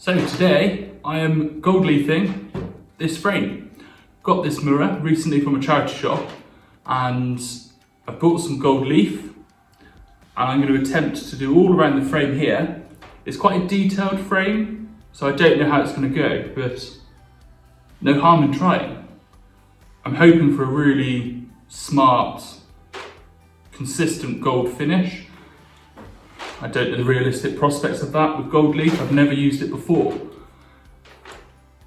So today I am gold leafing this frame. Got this mirror recently from a charity shop and I bought some gold leaf and I'm going to attempt to do all around the frame here. It's quite a detailed frame, so I don't know how it's going to go, but no harm in trying. I'm hoping for a really smart, consistent gold finish. I don't know the realistic prospects of that with gold leaf. I've never used it before,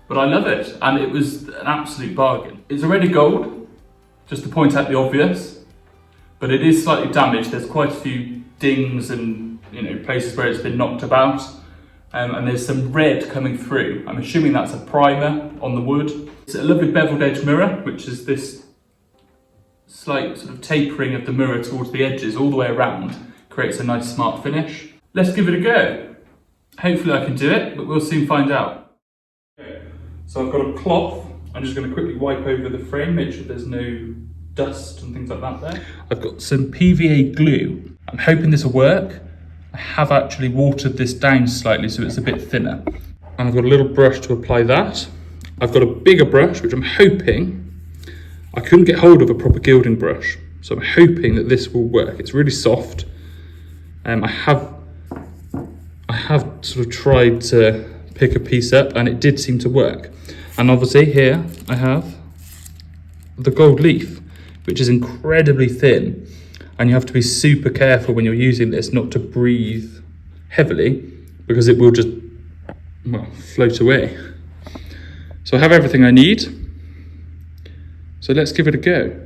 but I love it, and it was an absolute bargain. It's already gold, just to point out the obvious, but it is slightly damaged. There's quite a few dings and places where it's been knocked about, and there's some red coming through. I'm assuming that's a primer on the wood. It's a lovely beveled edge mirror, which is this slight sort of tapering of the mirror towards the edges all the way around. Creates a nice smart finish. Let's give it a go. Hopefully I can do it, but we'll soon find out. Okay. So I've got a cloth. I'm just going to quickly wipe over the frame, make sure there's no dust and things like that there. I've got some PVA glue. I'm hoping this will work. I have actually watered this down slightly so it's a bit thinner. And I've got a little brush to apply that. I've got a bigger brush, which I'm hoping, I couldn't get hold of a proper gilding brush, so I'm hoping that this will work. It's really soft. I have sort of tried to pick a piece up and it did seem to work. And obviously here I have the gold leaf, which is incredibly thin. And you have to be super careful when you're using this not to breathe heavily, because it will just, well, float away. So I have everything I need. So let's give it a go.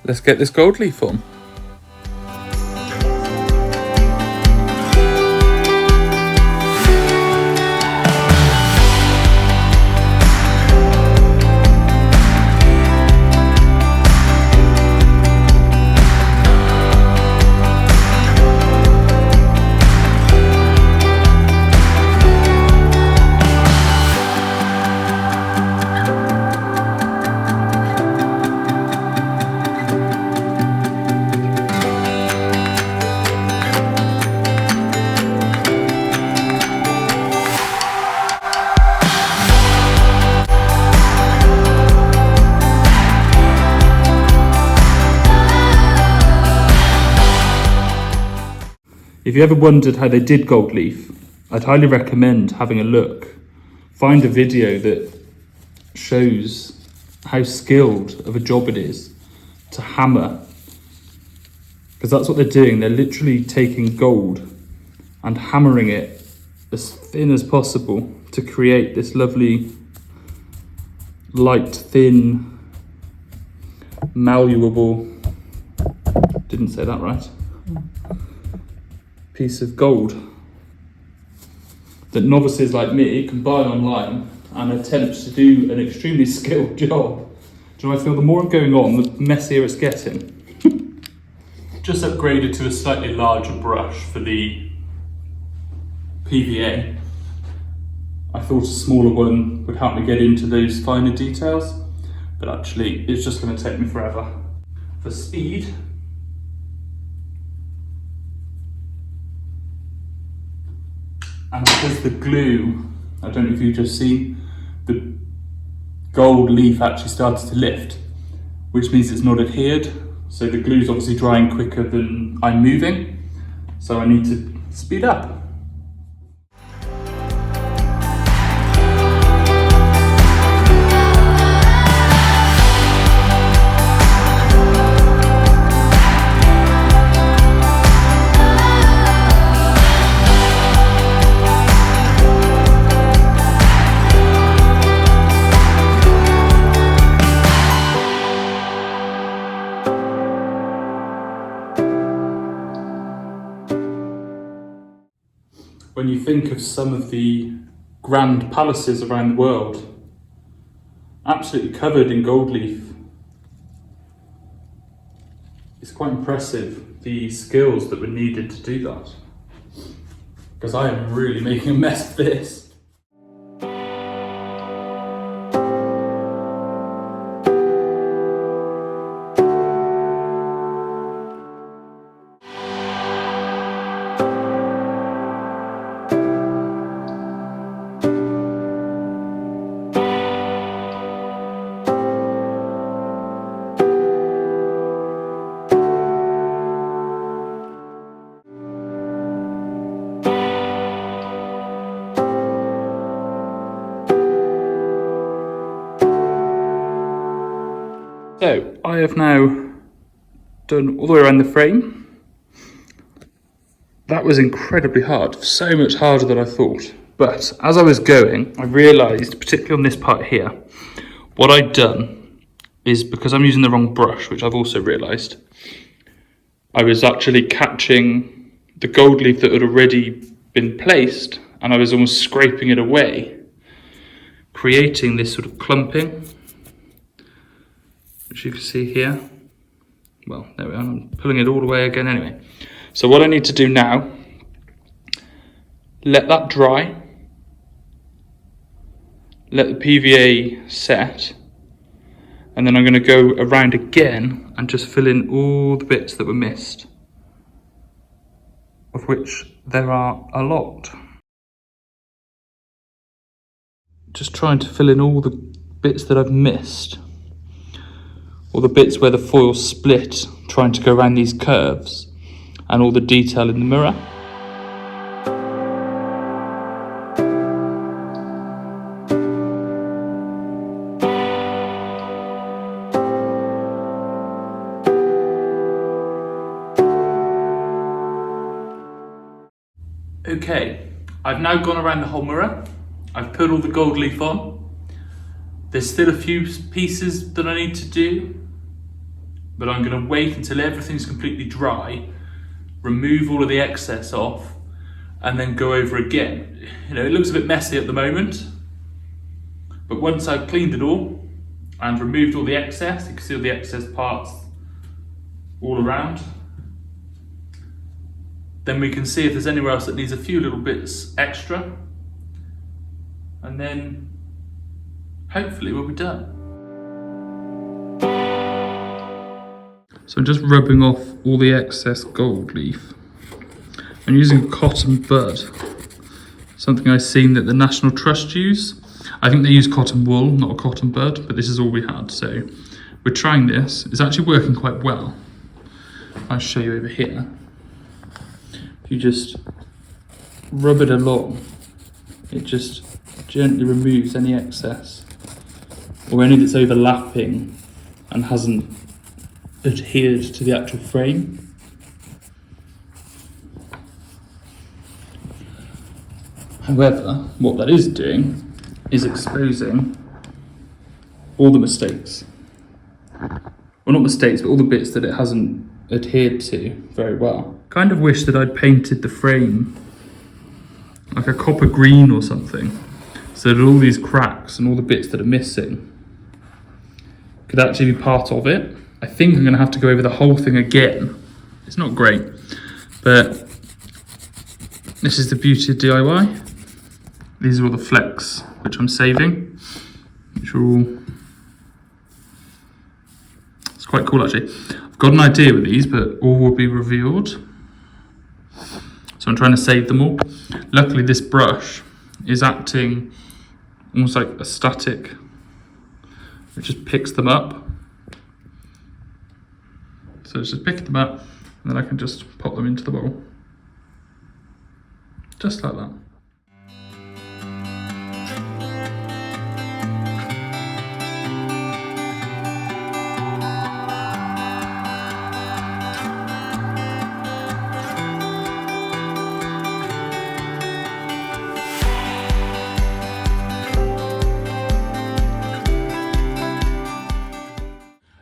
Let's get this gold leaf on. If you ever wondered how they did gold leaf, I'd highly recommend having a look. Find a video that shows how skilled of a job it is to hammer. Because that's what they're doing. They're literally taking gold and hammering it as thin as possible to create this lovely, light, thin, malleable, didn't say that right, piece of gold that novices like me can buy online and attempt to do an extremely skilled job. Do you know, I feel the more I'm going on, the messier it's getting. Just upgraded to a slightly larger brush for the PVA. I thought a smaller one would help me get into those finer details, but actually it's just going to take me forever. For speed, and because the glue, I don't know if you've just seen, the gold leaf actually started to lift, which means it's not adhered. So the glue's obviously drying quicker than I'm moving. So I need to speed up. when you think of some of the grand palaces around the world, absolutely covered in gold leaf. It's quite impressive, the skills that were needed to do that. Because I am really making a mess of this. So I have now done all the way around the frame. That was incredibly hard, so much harder than I thought. But as I was going, I realised, particularly on this part here, what I'd done is, because I'm using the wrong brush, which I've also realised, I was actually catching the gold leaf that had already been placed, and I was almost scraping it away, creating this sort of clumping, which you can see here. Well, there we are, I'm pulling it all the way again anyway. So what I need to do now, let that dry, let the PVA set, and then I'm going to go around again and just fill in all the bits that were missed, of which there are a lot. Just trying to fill in all the bits that I've missed, all the bits where the foil split, trying to go around these curves, and all the detail in the mirror. Okay, I've now gone around the whole mirror. I've put all the gold leaf on. There's still a few pieces that I need to do, but I'm going to wait until everything's completely dry, remove all of the excess off, and then go over again. You know, it looks a bit messy at the moment, but once I've cleaned it all and removed all the excess, you can see all the excess parts all around, then we can see if there's anywhere else that needs a few little bits extra, and then hopefully we'll be done. So I'm just rubbing off all the excess gold leaf. I'm using a cotton bud, something I've seen that the National Trust use. I think they use cotton wool, not a cotton bud, but this is all we had. So we're trying this. It's actually working quite well. I'll show you over here. If you just rub it along, it just gently removes any excess or any that's overlapping and hasn't adhered to the actual frame. However, what that is doing is exposing all the mistakes. Well, not mistakes, but all the bits that it hasn't adhered to very well. Kind of wish that I'd painted the frame like a copper green or something, so that all these cracks and all the bits that are missing could actually be part of it. I think I'm going to have to go over the whole thing again. It's not great, but this is the beauty of DIY. These are all the flecks which I'm saving, which are all... It's quite cool actually. I've got an idea with these, but all will be revealed. So I'm trying to save them all. Luckily this brush is acting almost like a static. It just picks them up. So it's just picking them up, and then I can just pop them into the bowl. Just like that.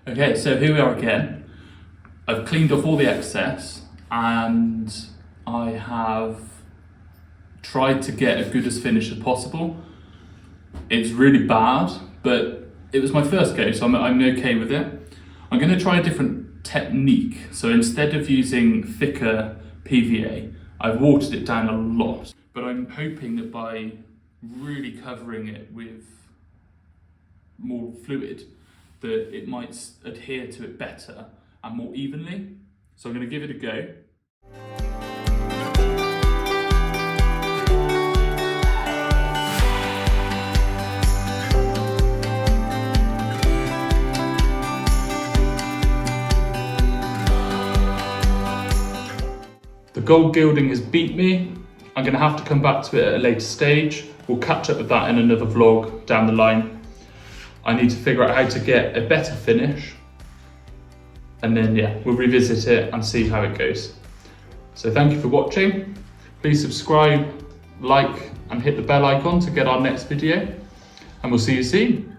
Okay, so here we are again. I've cleaned off all the excess and I have tried to get a good as finish as possible. It's really bad, but it was my first go, so I'm okay with it. I'm going to try a different technique. So instead of using thicker PVA, I've watered it down a lot, but I'm hoping that by really covering it with more fluid, that it might adhere to it better and more evenly. So I'm going to give it a go. The gold gilding has beat me. I'm going to have to come back to it at a later stage. We'll catch up with that in another vlog down the line. I need to figure out how to get a better finish, and then yeah, we'll revisit it and see how it goes. So thank you for watching. Please subscribe, like, and hit the bell icon to get our next video, and we'll see you soon.